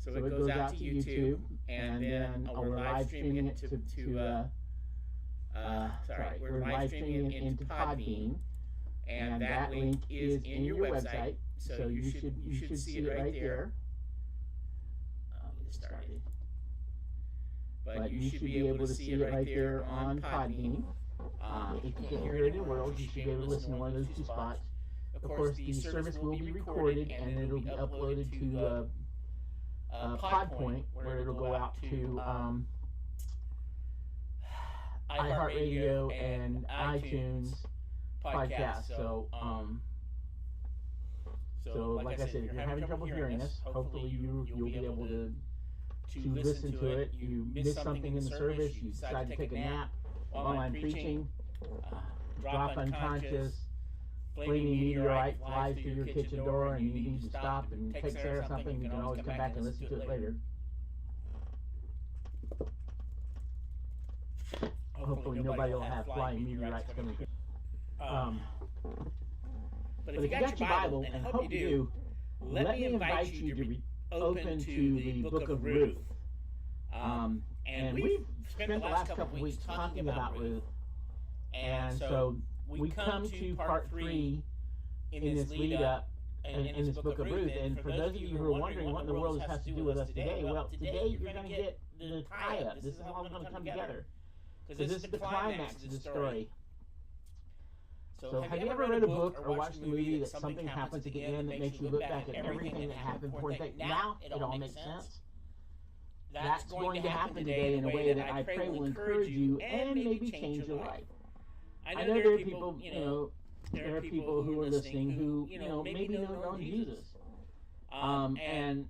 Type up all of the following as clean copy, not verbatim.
So it goes out to YouTube, and then we're live streaming it we're live streaming it into Podbean, and that link is in your website. So you should see it right there. Get started. But you should be able to see it right there on Podbean. If you can't hear it in World, you should be able to listen to one of those two spots. Of course, the service will be recorded and it'll be uploaded to Podpoint, where it'll go out to iHeartRadio and iTunes podcast. So like I said, if you're having trouble hearing us, hopefully you'll be able to listen to it. You missed something in the service, you decide to take a nap while I'm preaching, drop unconscious, flaming meteorite flies through your kitchen door, and you need to stop and take care of something, you can always come back and listen to it later. Hopefully nobody will have flying meteorites coming. But if you got your Bible, and I hope you do, let me invite you to open to the book of Ruth. And we've spent the last couple of weeks talking about Ruth. And so we come to part 3 in this lead up in this book of Ruth. And for those of you who are wondering what in the world this has to do with us today, well, today you're going to get the tie-up. This is how it's going to come together. Because this is the climax of the story. So have you ever read a book or watched a movie that something happens at the end that makes you look back at everything that happened before and think, now it all makes sense? That's going to happen today in a way that I pray will encourage you and maybe change your life. I know there are people, there are people who are listening who, maybe don't know Jesus. And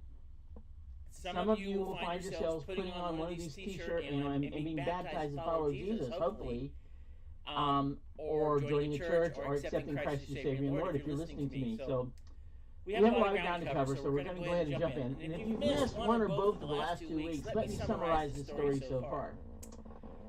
some of you will find yourselves putting on one of these t-shirts, and being baptized and follow Jesus, hopefully, or joining a church, or accepting Christ as your Savior and Lord if you're listening to me. So we have a lot of ground to cover, so we're going to go ahead and jump in. And if you've missed one or both of the last 2 weeks, let me summarize the story so far.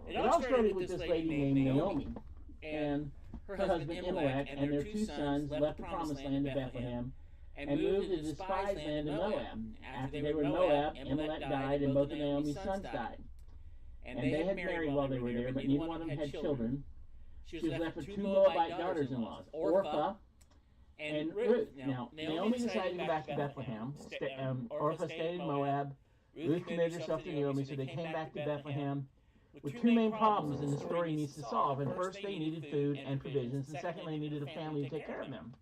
It all started with this lady named Naomi, and her husband Elimelech and their 2 sons left the promised land of Bethlehem and moved to the despised land of Moab. After they were in Moab, Elimelech died, and both of Naomi's sons died. And they had married while they were there, but neither one of them had children. She was left with 2 Moabite daughters-in-law, Orpah and Ruth. Now, Naomi decided to go back to Bethlehem. Orpah stayed in Moab. Ruth committed herself to Naomi, so they came back to Bethlehem with 2 main problems in the story needs to solve. And first, they needed food and provisions, and secondly, they needed a family to take care of them.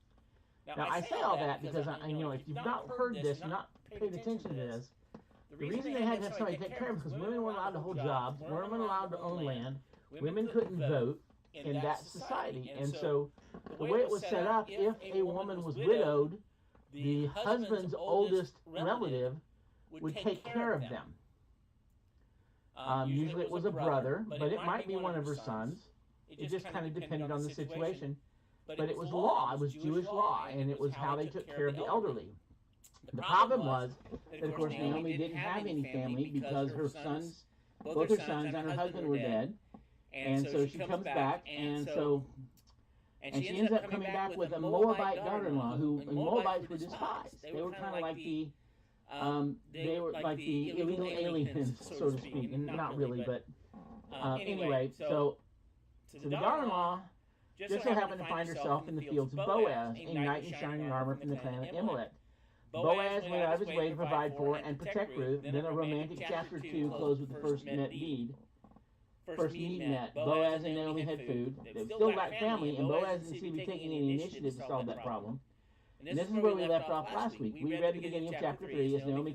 Now, I say all that because I know if you've not heard this, not paid attention to this, the reason they had to have somebody to take care of them is because women weren't allowed to hold jobs, women weren't allowed to own land, women couldn't vote in that society. And so the way it was set up, if a woman was widowed, the husband's oldest relative would take care of them. Usually it was a brother, but it might be one of her sons. It just kind of depended on the situation. But it was law, it was Jewish law, and it was how they took care of the elderly. The problem was that, of course, Naomi didn't have any family because her sons, both her sons and her husband were dead. And so she comes back, and she ends up coming back with a Moabite daughter-in-law, who the Moabites were despised. They were kind of like the illegal aliens, so to speak, and not really, but anyway. So the daughter-in-law just so happened to find herself in the fields of Boaz, a knight in shining armor from the clan of Elimelech. Boaz went out of his way to provide for and protect Ruth, and then a romantic chapter 2 closed with the first need met. Boaz and Naomi had food. They still lacked family, and Boaz didn't seem to be taking any initiative to solve that problem. And this is where we left off last week. We read the beginning of chapter 3 as Naomi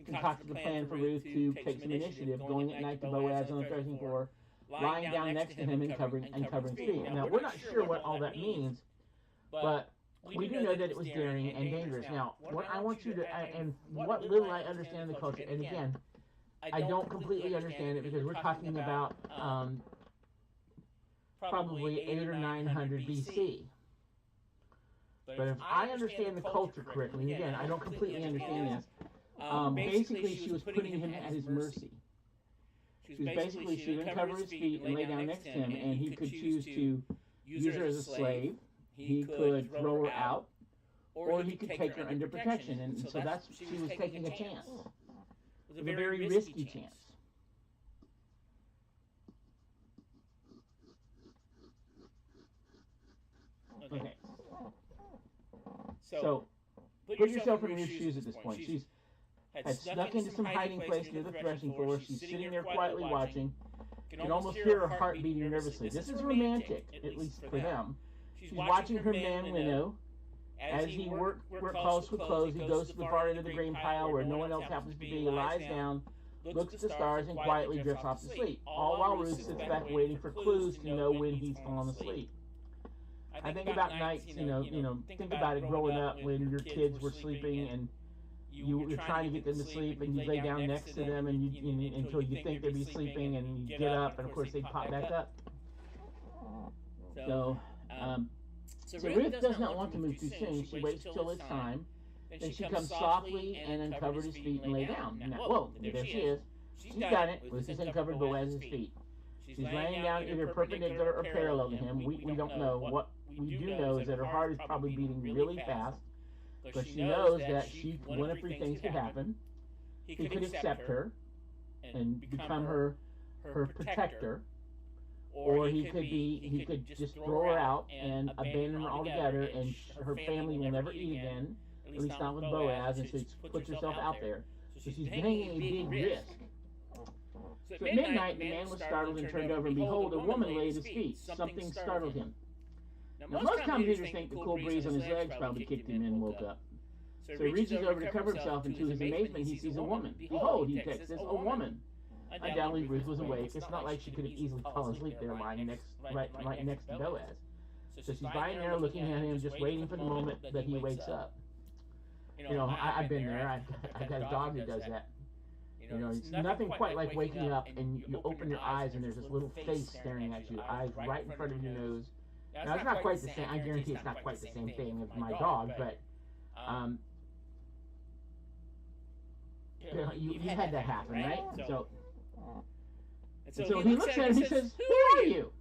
concocted a plan for Ruth to take some initiative, going at night to Boaz on the threshing floor, lying down next to him and covering feet. Now, we're not sure what all that means, but we do know that it was daring and dangerous. Now, what I want you to, and what little I understand the culture, and again, I don't completely understand it because we're talking about probably 800 or 900 BC. But if I understand the culture correctly, again, I don't completely understand this, basically she was putting him at his mercy. She was basically, she would uncover his feet and lay down next to him, and he could choose to use her as a slave. He could throw her out, or he could take her under protection. And so she was taking a chance. It was a very risky chance. Okay. So put yourself in Ruth's shoes at this point. She's had snuck into some hiding place near the threshing floor. She's sitting there quietly watching. You can almost hear her heart beating nervously. This is romantic, at least for them. She's watching her man Winnow. As he work calls for clothes, he goes to the far end of the grain pile where no one else happens to be. He lies down, looks at the stars, and quietly drifts off to sleep. All while Ruth sits back waiting for clues to know when he's fallen asleep. I think about nights, think about it growing up when your kids were sleeping and you were trying to get them to sleep, and you lay down next to them and until you think they'd be sleeping, and you get up, and of course they pop back up. So Ruth does not want to move too soon. She waits till it's time. Then she comes softly and uncovered his feet and lay down. Now, whoa, there she is. She's done it. Ruth has uncovered Boaz's feet. She's laying down either perpendicular or parallel to him. We don't know. What we do know is that her heart is probably beating really fast, but she knows that one of three things could happen. He could accept her and become her protector, or he could just throw her out and abandon her altogether, and her family will never eat again, at least not with Boaz, and she puts herself out there. So she's taking a big risk. So at midnight, the man was startled and turned over, and behold, a woman lay at his feet. Something startled him. Now, most commentators think the cool breeze on his legs probably kicked him in and woke up. So he reaches over to cover himself, and to his amazement, he sees a woman. Behold, he texts, a woman. Undoubtedly, Ruth was awake. It's not like she could have easily fallen asleep there lying right next to Boaz. So she's lying there looking at him, just waiting for the moment that he wakes up. I've been there. I've got a dog that does that. It's nothing quite like waking up and you open your eyes and there's this little face staring at you, eyes right in front of your nose. Now, it's not quite the same. I guarantee it's not quite the same thing as my dog, but you had that happen, right? So he looks at him and he says, "Who are you?"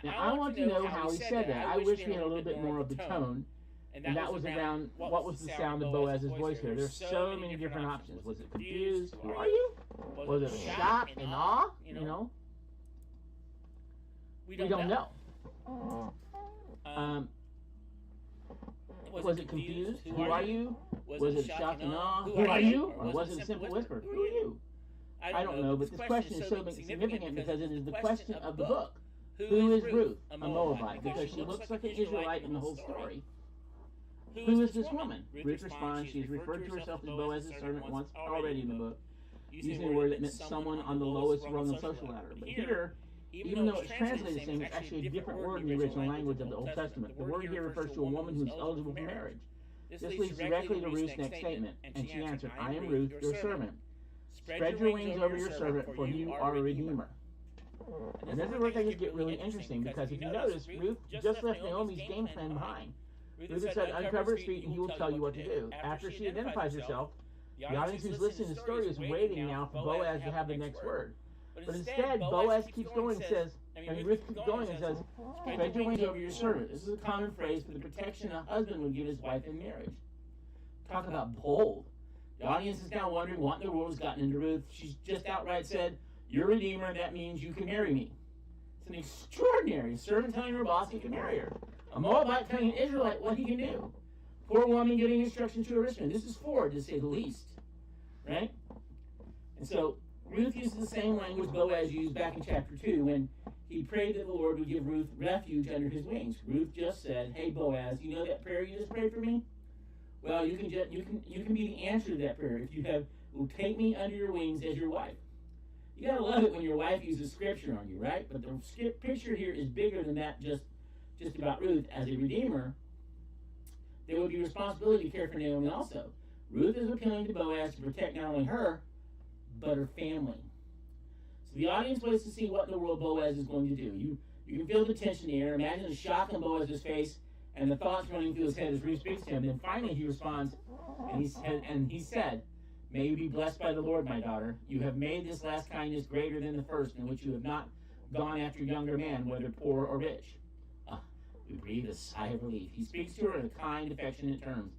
Now, I want to know how he said that. I wish we had a little bit more of the tone. And that was around, what was the sound of Boaz's voice here? There's so many different options. Was it confused? Who are you? Was it shock and awe? We don't know. Was it confused? Who are you? Was it shock and awe? Who are you? Or was it a simple whisper? Who are you? I don't know, but this question is so significant because it is the question of the book. Who is Ruth, a Moabite? Because she looks like an Israelite in the whole story. Who is this woman? Ruth responds. She has referred to herself as Boaz's servant once already in the book, using a word that meant someone on the lowest rung of social ladder. But here, even though it's translated the same, it's actually a different word in the original language of the Old Testament. The word here refers to a woman who is eligible for marriage. This leads directly to Ruth's next statement, and she answered, "I am Ruth, your servant. Spread your wings over your servant, for you are a redeemer." And this is where things get really interesting, because if you notice, Ruth just left Naomi's game plan behind. Ruth had said, "Uncover his feet and he will tell you what to do." After she identifies herself, the audience who's listening to the story is waiting now for Boaz to have the next word. But instead, Boaz keeps going and says, Ruth keeps going and says, "Spread your wings over your servant." This is a common phrase for the protection a husband would give his wife in marriage. Talk about bold. The audience is now wondering what in the world has gotten into Ruth. She's just outright said, "You're a redeemer, and that means you can marry me." It's an extraordinary servant telling her boss he can marry her. A Moabite telling an Israelite what he can do. Poor woman giving instructions to her husband. This is forward, to say the least. Right? And so, Ruth uses the same language Boaz used back in chapter 2 when he prayed that the Lord would give Ruth refuge under his wings. Ruth just said, "Hey Boaz, you know that prayer you just prayed for me? Well, you can be the answer to that prayer if you will take me under your wings as your wife." You gotta love it when your wife uses scripture on you, right? But the picture here is bigger than that, just about Ruth. As a redeemer, there would be responsibility to care for Naomi also. Ruth is appealing to Boaz to protect not only her, but her family. So the audience waits to see what in the world Boaz is going to do. You can feel the tension in the air. Imagine the shock on Boaz's face and the thoughts running through his head as Ruth speaks to him. Then finally he responds, and he said, "May you be blessed by the Lord, my daughter. You have made this last kindness greater than the first, in which you have not gone after younger men, whether poor or rich." We breathe a sigh of relief. He speaks to her in kind, affectionate terms.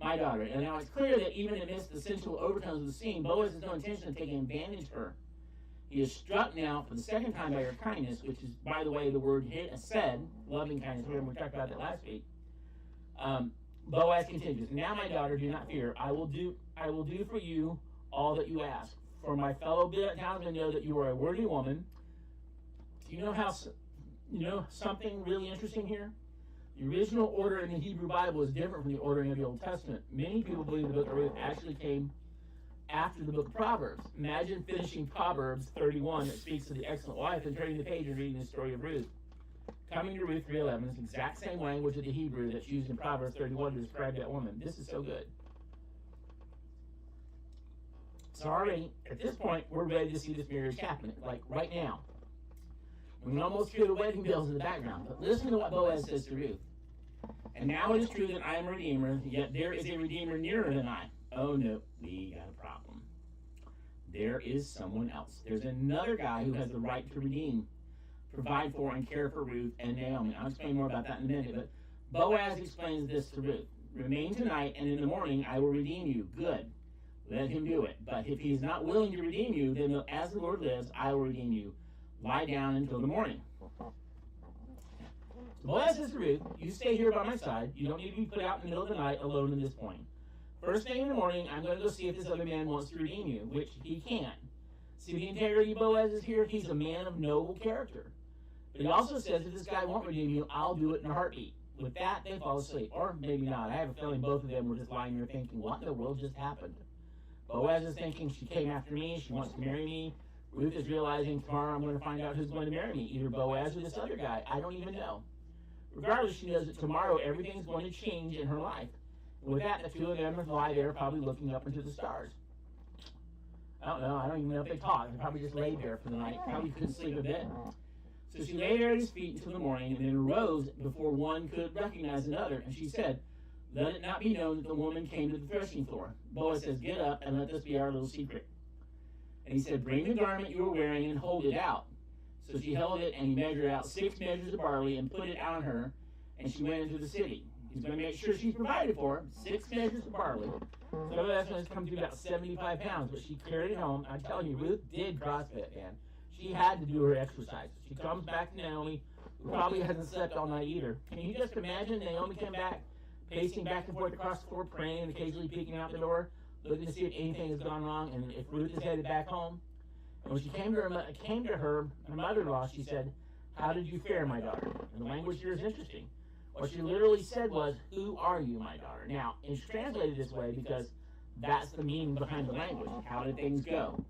My daughter. And now it's clear that even amidst the sensual overtones of the scene, Boaz has no intention of taking advantage of her. He is struck now for the second time by her kindness, which is, by the way, the word said, loving kindness. Remember, we talked about that last week. Boaz continues, now, my daughter, do not fear. I will do for you all that you ask. For my fellow townsmen know that you are a worthy woman. Do you know something really interesting here? The original order in the Hebrew Bible is different from the ordering of the Old Testament. Many people believe the book of Ruth actually came after the book of Proverbs. Imagine finishing Proverbs 31 that speaks of the excellent wife and turning the page and reading the story of Ruth. Coming to Ruth 3:11 is the exact same language of the Hebrew that's used in Proverbs 31 to describe that woman. This is so good. So already, at this point, we're ready to see this marriage happening, like right now. We can almost hear the wedding bells in the background. But listen to what Boaz says to Ruth. And now it is true that I am a redeemer, yet there is a redeemer nearer than I. Oh no, we got a problem. There is someone else. There's another guy who has the right to redeem, provide for, and care for Ruth and Naomi. I'll explain more about that in a minute, but Boaz explains this to Ruth. Remain tonight, and in the morning I will redeem you. Good. Let him do it. But if he is not willing to redeem you, then as the Lord lives, I will redeem you. Lie down until the morning. So Boaz says to Ruth, you stay here by my side. You don't need to be put out in the middle of the night alone at this point. First thing in the morning, I'm going to go see if this other man wants to redeem you, which he can. See the integrity of Boaz is here? He's a man of noble character. But he also says, if this guy won't redeem you, I'll do it in a heartbeat. With that, they fall asleep. Or maybe not. I have a feeling both of them were just lying there thinking, what in the world just happened? Boaz is thinking, she came after me, she wants to marry me. Ruth is realizing, tomorrow I'm going to find out who's going to marry me, either Boaz or this other guy. I don't even know. Regardless, she knows that tomorrow everything's going to change in her life. And with that, the two of them lie there probably looking up into the stars. I don't know. I don't even know if they talked. They probably just laid there for the night. Probably couldn't sleep a bit. So she lay there at his feet until the morning and then arose before one could recognize another. And she said, let it not be known that the woman came to the threshing floor. Boaz says, get up and let this be our little secret. And he said, bring the garment you were wearing and hold it out. So she held it, and he measured out 6 measures of barley and put it on her, and she went into the city. He's going to make sure she's provided for, 6 measures of barley. So that's going to come to about 75 pounds, but she carried it home. I'm telling you, Ruth did CrossFit, man. She had to do her exercises. She comes back to Naomi, who probably hasn't slept all night either. Can you just imagine Naomi came back, pacing back and forth across the floor, praying and occasionally peeking out the door, looking to see if anything has gone wrong, and if Ruth is headed back home. And when she came to her mother-in-law, she said, how did you fare, my daughter? And the language here is interesting. What she literally said was, who are you, my daughter? Now, it's translated this way because that's the meaning behind the language. How did things go?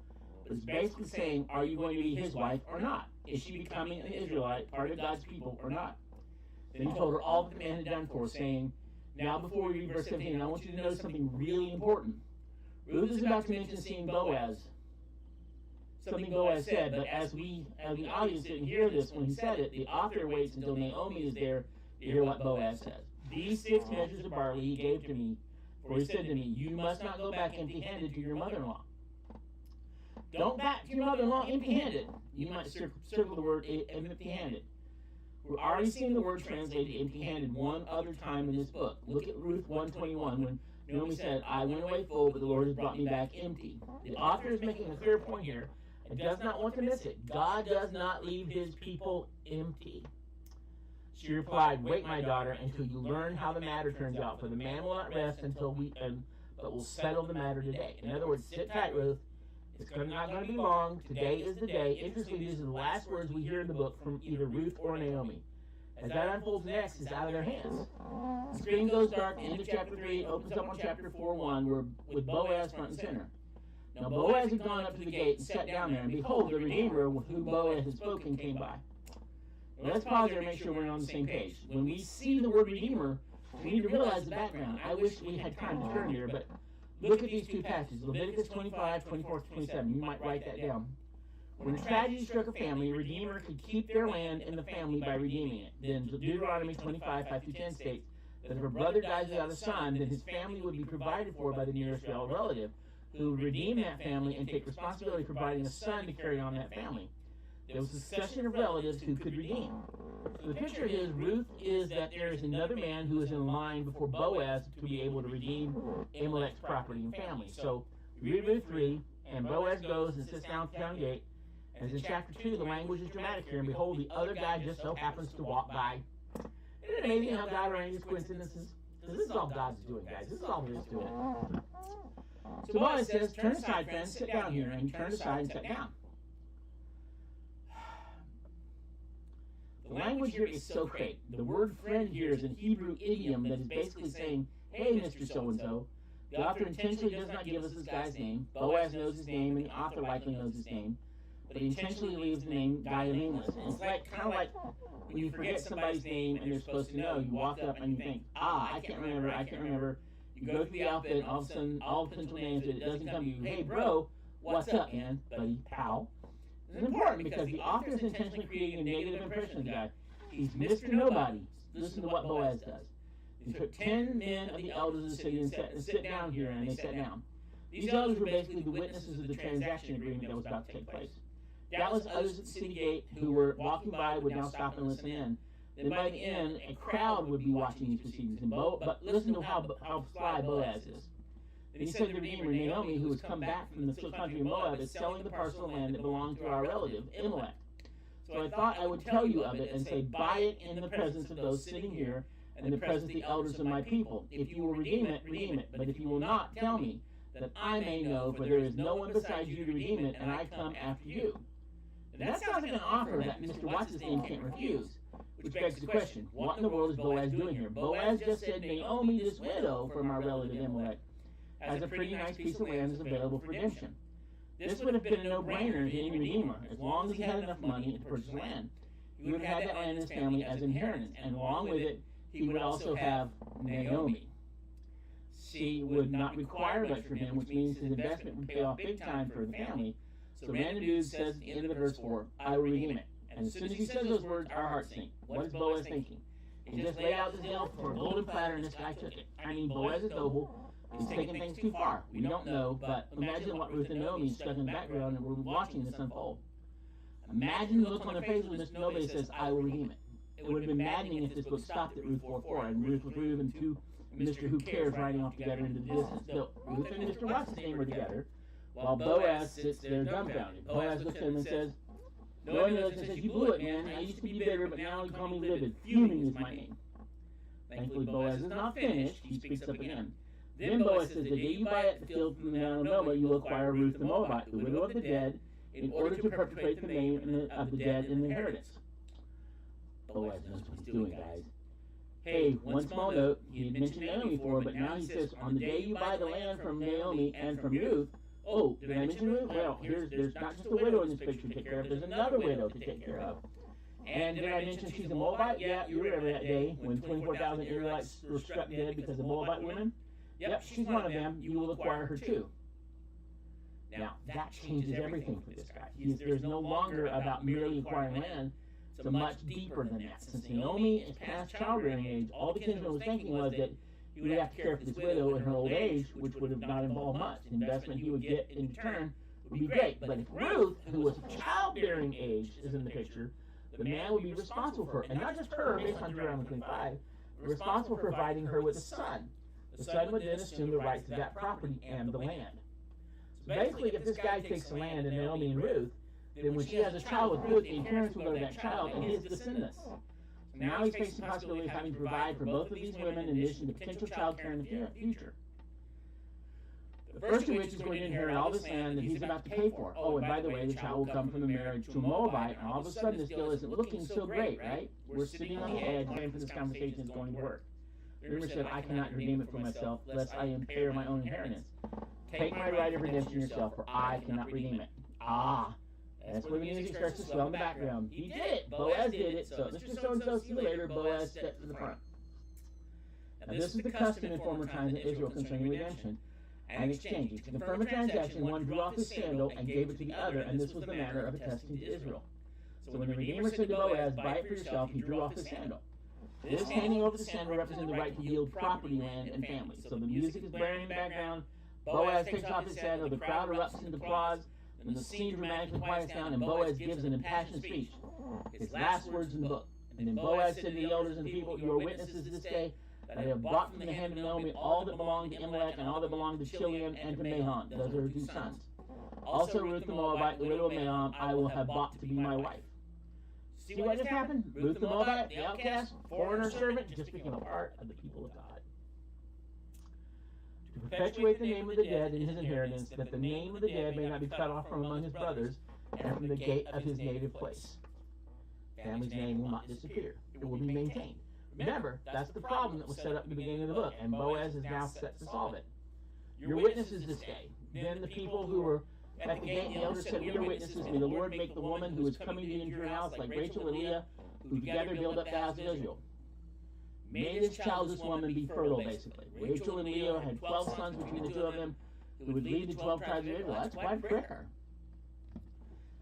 It's basically saying, are you going to be his wife or not? Is she becoming an Israelite, part of God's people or not? Then he told her all that the man had done for her, saying, now before we read verse 17, I want you to notice something really important. Ruth is about to mention seeing Boaz. Something Boaz said, but as the audience didn't hear this when he said it, the author waits until Naomi is there to hear what Boaz says. These 6 measures of barley he gave to me, for he said to me, you must not go back empty-handed to your mother-in-law. Don't back to your mother-in-law empty-handed. You might circle the word empty-handed. We're already seeing the word translated empty-handed one other time in this book. Look at Ruth 1:21 when Naomi said, I went away full, but the Lord has brought me back empty. The author is making a clear point here and does not want to miss it. God does not leave his people empty. She replied, wait, my daughter, until you learn how the matter turns out, for the man will not rest but will settle the matter today. In other words, sit tight, Ruth. It's not going to be long. Today is the day. Interestingly, these are the last words we hear in the book from either Ruth or Naomi. As that unfolds next, it's out of their hands. The screen goes dark, end of chapter 3, opens up on chapter 4:1, with Boaz front and center. Now Boaz had gone up to the gate and sat down there, and behold, the Redeemer with whom Boaz had spoken came by. Now let's pause there and make sure we're on the same page. When we see the word Redeemer, we need to realize the background. I wish we had time to turn here, but look at these two passages, Leviticus 25, 24 to 27. You might write that down. When tragedy struck a family, a redeemer could keep their land and the family by redeeming it. Then Deuteronomy 25, 5 through 10 states that if a brother dies without a son, then his family would be provided for by the nearest male relative, who would redeem that family and take responsibility for providing a son to carry on that family. there was a succession of relatives who could redeem. So the picture is, Ruth is that there is another man who is in line before Boaz to be able to redeem Elimelech's property and family. So we read Ruth 3, and Boaz goes and sits down at the town gate. As in chapter 2, the language is dramatic here, and behold, the other guy just so happens to walk by. Isn't it amazing how God arranges coincidences? Because this is all God's doing, guys. This is all there is to it. So Boaz says, turn aside, friends, sit down here. And he turned aside and sat down. The language here is so great. The word friend here is an Hebrew idiom that is basically saying, hey, Mr. So-and-so. The author intentionally does not give us this guy's name. Boaz knows his name, and the author likely knows his name. But he intentionally leaves the name guy nameless. And it's kind of like when you forget somebody's name and you're supposed to know. You walk up and you think, I can't remember. You go through the outfit, and all of a sudden, all potential names, it doesn't come to you. Hey, bro, what's up, man, buddy, pal? It's important because the author is intentionally creating a negative impression of the guy. He's Mr. Nobody. Listen to what Boaz does. He took 10 men of the elders of the city and sit down here, and they sat down. These elders were basically the witnesses of the transaction agreement that was about to take place. Doubtless others at the city gate who were walking by would now stop and listen in. Then by the end, a crowd would be watching these proceedings. But listen to how sly Boaz is. Then he said to the Redeemer, Naomi, who has come back from the country of Moab, is selling the parcel of land that belonged to our relative, Elimelech. So I thought I would tell you of it and say, buy it in the presence of those sitting here and in the presence of the elders of my people. If you will redeem it, redeem it. But if you will not, tell me, that I may know, for there is no one besides you to redeem it, and I come after you. And that sounds like an offer that Mr. What's-His-Name can't refuse. Which begs the question, what in the world is Boaz doing here? Boaz just said, Naomi, this widow from our relative Elimelech, has a pretty nice piece of land that's available for redemption. This would have been a no-brainer to any redeemer. As long as he had enough money to purchase land, he would have had that land in his family as inheritance, and along with it, he would also have Naomi. She would not require much from him, which means his investment would pay off big time for the family. So random dude says at the end of the verse 4, I will redeem it. And as soon as he says those words, our hearts sink. What is Boaz thinking? He just laid out this deal for a golden platter, and this guy took it. I mean, Boaz is noble. He's taking things too far. We don't know, but imagine what Ruth and Naomi stuck in the background and we're watching this unfold. Imagine the look on their faces when Mr. Nobody says, I will redeem it. It would have been maddening if this book stopped at Ruth 4:4 and Ruth with Ruth and two Mr. Who Cares riding off together into the distance. So Ruth and Mr. What's-His-Name are together, while Boaz sits there dumbfounded. Boaz looks at him and says, Naomi looks and says, you blew it, man. I used to be bitter, but now you call me livid. Fuming is my name. Thankfully, Boaz is not finished. He speaks up again. Then Boaz says, the day you buy it the field from the man of Noah, you will acquire Ruth the Moabite, the widow of the dead, in order to perpetuate the name of the dead in the inheritance. Boaz knows what he's doing, guys. Hey, one small note, he had mentioned Naomi before, but now he says, on the day you buy the land from Naomi and from Ruth, oh, did I mention Ruth? Well, there's not just a widow in this picture to take care of, there's another widow to take care of. And did I mention she's a Moabite? Yeah, you remember that day when 24,000 Israelites were struck dead because of Moabite women? Yep, she's one of them. You will acquire her too. Now, that changes everything for this guy. There's no longer about merely acquiring land. It's much deeper than that. Since Naomi is past childbearing age, all the kinsman was thinking was that he would have to care for this widow in her old age, which would have not involved much. The investment he would get in return would be great. But if Ruth, who was childbearing age, is in the picture, the man would be responsible for her. And not just her, based on Deuteronomy 25, but responsible for providing her with a son. The son would then assume the rights to that property and the land. So basically, if this guy takes the land and Naomi and Ruth, then when she has a child with Ruth, the inheritance will go to that child and his descendants. So now he's facing the possibility of having to provide for both of these women in addition to potential child care in the future. The first of which is going to inherit all this land that he's about to pay for. Oh, and by the way, the child will come from the marriage to a Moabite, and all of a sudden this deal isn't looking so great, right? We're sitting on the edge waiting for this conversation is going to work. Rumor said, I cannot redeem it for myself, lest I impair my own inheritance. Take my right of redemption yourself, for I cannot redeem it. Ah, that's where the music starts to swell in the background. He did it! Boaz did it! So Mr. So-and-so, see you later, Boaz stepped to the front. Now this is the custom in former times in Israel concerning redemption and exchange. To confirm a transaction, one drew off his sandal and gave it to the other, and this was the manner of attesting to Israel. So when the Redeemer said to Boaz, buy it for yourself, he drew off his sandal. This handing over the sandal represented the right to yield property, land, and family. So the music is blaring in the background. Boaz takes off his sandal. The crowd erupts into applause. Then the scene dramatically quiets down, and Boaz gives an impassioned speech, his last words in the book. And then Boaz said to the elders and the people, "You are witnesses this day that I have bought from the hand of Naomi all that belonged to Elimelech and all that belonged to Chilion and to Mahon." Those are her two sons. "Also Ruth the Moabite, the widow of Mahon, I will have bought to be my wife." See what just happened? Ruth the Moabite, the outcast, foreigner servant, just became a part of the people of God. To perpetuate the name of the dead in his inheritance, that the name of the dead may not be cut off from among his brothers and from the gate of his native place. Family's name will not disappear. It will be maintained. Remember, that's the problem that was set up at the beginning of the book, and Boaz is now set to solve it. "Your witnesses this day." Then the people who were at the gate and the elders said, "We are witnesses. May the Lord make the woman who is coming to you into your house like Rachel and Leah, who together build up the house of Israel. May this childless woman be fertile," basically. Rachel and Leah had 12 sons between the two of them who would lead the 12 tribes of Israel. That's quite a prayer.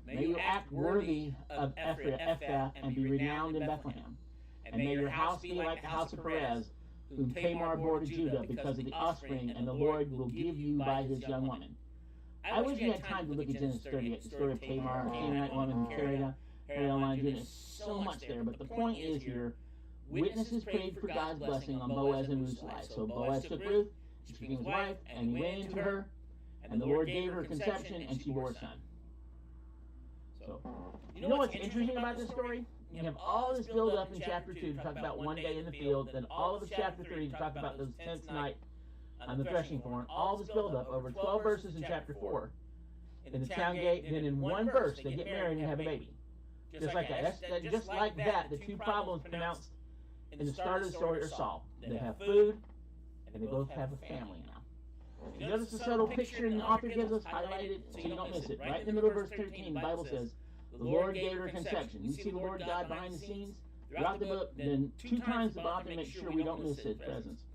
"May you act worthy of Ephrath and be renowned in Bethlehem. And may your house be like the house of Perez, whom Tamar bore to Judah because of the offspring, and the Lord will give you by his young woman." I wish we had time to look at Genesis 38, the story of Tamar, a Canaanite woman who carried on Judah. There's so much there, but the point is here, witnesses prayed for God's blessing on Boaz and Ruth's life. So Boaz took Ruth, she became his wife, and he went into her, and the Lord gave her conception, and she bore a son. So, you know what's interesting about this story? You have all this build up in chapter 2 to talk about one day in the field, then all of chapter 3 to talk about those 10th night on the threshing floor, all this build up over 12 verses in chapter 4 in the town gate, and then in one verse they get married and have a baby. Just like that. Just like that, the two problems pronounced in the start of the story are solved. They have food, and they both have a family now. You notice the subtle picture the author gives us, highlighted so you don't miss it. Right in the middle of verse 13, the Bible says, "The Lord gave her conception." You see the Lord God behind the scenes throughout the book. Then 2 times the author makes sure we don't miss his presence.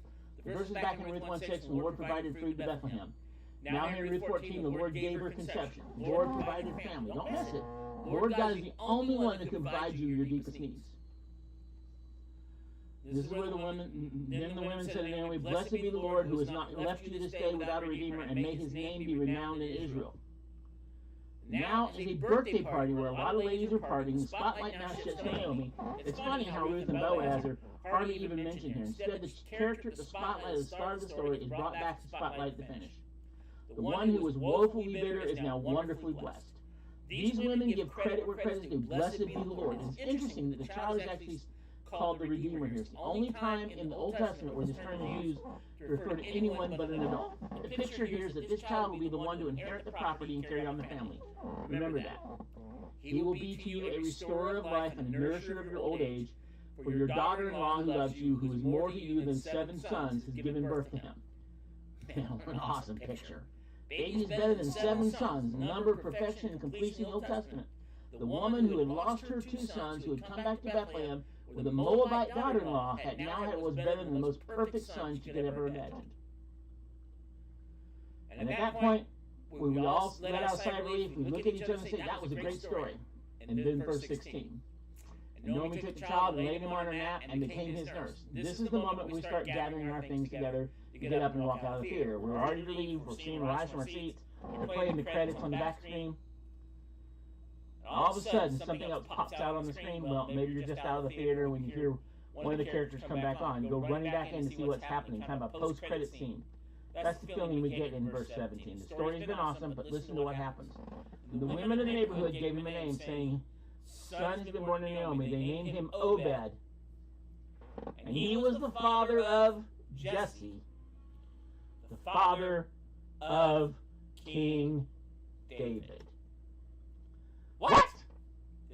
The verses back in Ruth 1:6, the Lord provided food to Bethlehem. Now here in Ruth 14, the Lord gave her conception. The Lord provided family. Don't miss it. The Lord God is the only one who can provide you your deepest needs. This is where the women said to Naomi, "Blessed be the Lord who has not left you this day without a redeemer, and may his name be renowned in Israel." Now is a birthday party where a lot of ladies are partying. The spotlight now shifts to Naomi. It's funny how Ruth and Boaz are hardly even mentioned here. Instead, the character at the spotlight at the start of the story is brought back to the spotlight at the finish. The one who was woefully bitter is now wonderfully blessed. These women give credit where credit is due. Blessed be the Lord. It's interesting that the child is actually called the Redeemer here. It's the only time in the Old Testament where this term is used to refer to anyone but an adult. The picture here is that this child will be the one to inherit the property and carry on the family. Remember that. He will be to you a restorer of life and a nourisher of your old age, for your daughter-in-law who loves you, who is more to you than 7 sons, has given birth to him. Man, what an awesome picture. Baby is better than 7 sons, the number of perfection and completion in the Old Testament. The woman who had lost her 2 sons, who had come back to Bethlehem with a Moabite daughter-in-law, was better than the most perfect son she could ever imagine. And at that point, when we all let out a sigh of relief, we look at each other and say, that was a great story. And then verse 16. And Naomi took the child and laid him on her lap and became his nurse. This is the moment we start gathering our things together to get up and walk out of the theater. We're ready to leave. We're seeing rise from our seats. We're playing the credits on the back screen. All of a sudden, something else pops out on the screen. Well, maybe you're just out of the theater when you hear one of the characters come back on. You go running back in to see what's happening, kind of a post-credit scene. That's the feeling we get in verse 17. The story's been awesome, but listen to what happens. The women of the neighborhood gave him a name, saying, "Son has been born to Naomi." They named him Obed. And he was the father of Jesse, the father of King David. What?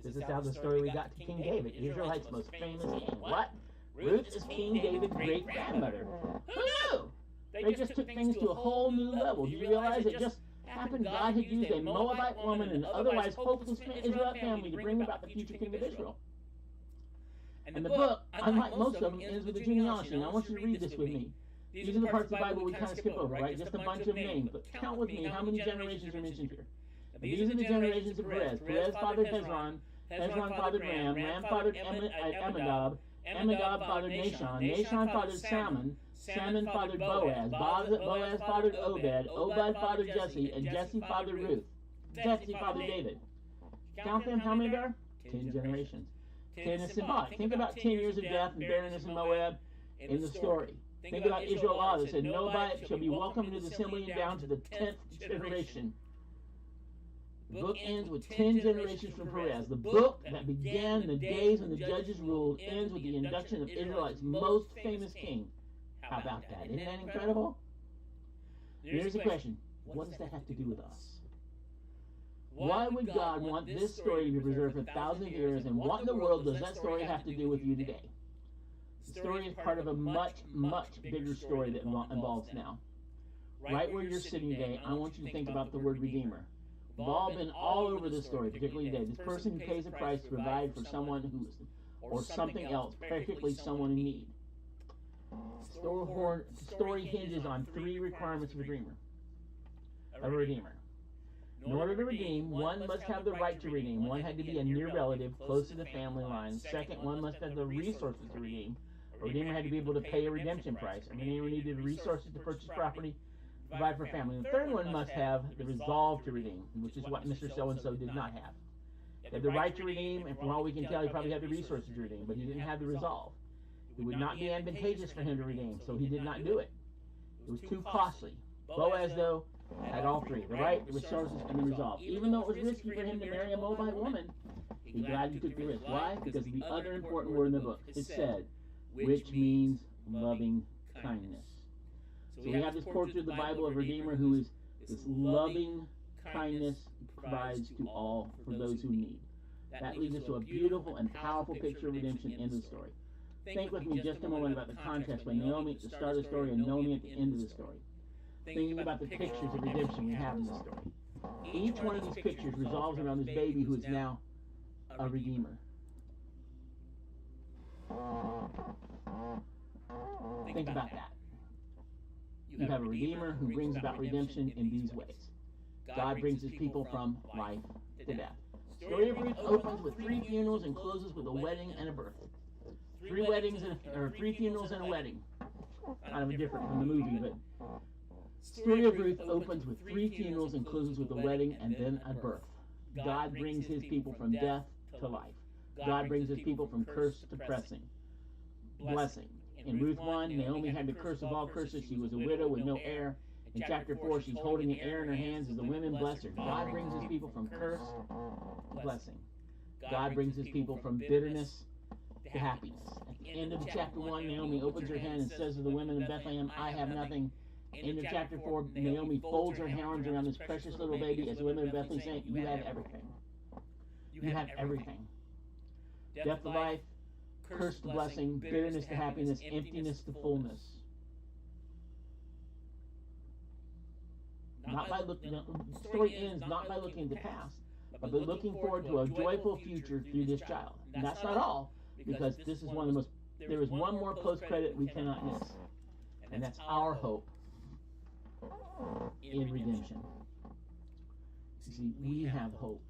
This is how the story we got to King David, Israelite's most famous king. What? Ruth is King David's great-grandmother. Who knew? They just took things to a whole new level. Do you realize it just happened God had used a Moabite woman and an otherwise hopeless Israelite family to bring about the future king of Israel? And the book, unlike most of them, ends with a genealogy. And I want you to read this with me. These are the parts of the Bible we kind of skip over, right? Just a bunch of names. But count with me how many generations are mentioned here. And these are the generations of Perez. Perez fathered Hezron. Hezron fathered Ram. Ram fathered Amminadab. Amminadab fathered Nahshon. Nahshon fathered Salmon. Salmon fathered Boaz. Boaz fathered Obed. Obed fathered Jesse. And Jesse fathered Ruth. death to Father David. Count them, how many there are? 10 generations. 10 is symbolic. Think about 10 years of death and barrenness in Moab in the story. Think about Israel law that said, no Levite shall be welcome into the assembly and down to the 10th generation. The book ends with 10 generations from Perez. The book that began in the days when the judges ruled ends with the induction of Israelites' most famous king. How about that? Isn't that incredible? Here's the question. What does that have to do with us? Why would God want this story to be preserved for thousands of years, and what in the world does that story have to do with you today? The story is part of a much, much bigger story that involves now. Right where you're sitting today, I want you to think about the word Redeemer. We've all been all over this story, particularly today. This person who pays a price to provide for someone who is, or something else, particularly someone in need. The story hinges on 3 requirements of a redeemer. In order to redeem, one must have the right to redeem. One had to be a near relative, close to the family line. Second, one must have the resources to redeem. A redeemer had to be able to pay a redemption price. A redeemer needed resources to purchase property, provide for family. And the third one must have the resolve to redeem, which is what Mr. So-and-so did not have. He had the right to redeem, and from all we can tell, he probably had the resources to redeem, but he didn't have the resolve. It would not be advantageous for him to redeem, so he did not do it. It was too costly. Boaz, though, had all 3, the right, the resources, and the resolve. Even though it was risky for him to marry a Moabite woman, he gladly took the risk. Why? Because of the other important word in the book. It said, which means loving kindness. So we have this portrait of the Bible of a Redeemer who is this loving kindness provides to all for those who need. That leads us to a beautiful and powerful picture of redemption in the story. Think with me just a moment about the context when Naomi at the start of the story and Naomi at the end of the story. Thinking about the pictures of redemption we have in this story. Each one of these pictures revolves around this baby who is now a redeemer. Think about that. You have a redeemer who brings about redemption in these ways. God brings his people from life to death. The story of Ruth opens with 3 funerals and closes with a wedding and a birth. 3 funerals and a wedding. Kind of different from the movie, but the story of Ruth opens with 3 funerals and closes with a wedding and then a birth. God brings his people from death to life. God brings his people from curse to blessing. In Ruth 1, Naomi had the curse of all curses. She was a widow with no heir. In chapter 4, she's holding an heir in her hands as the women bless her. God brings his people from curse to blessing. God brings his people from bitterness to happiness. At the end of chapter 1, Naomi opens her hand and says to the women of Bethlehem, I have nothing. End of chapter 4, Naomi folds her hands around this precious little baby as the women of Bethlehem say, you have everything. You have everything. Death to life, curse to blessing, bitterness to happiness, emptiness to fullness. The story ends not by looking at the past, but by looking forward to a joyful future through this child. And that's not all, because this is one of the most, there is one more post-credit we cannot miss. And that's our hope in redemption. You see, we have hope.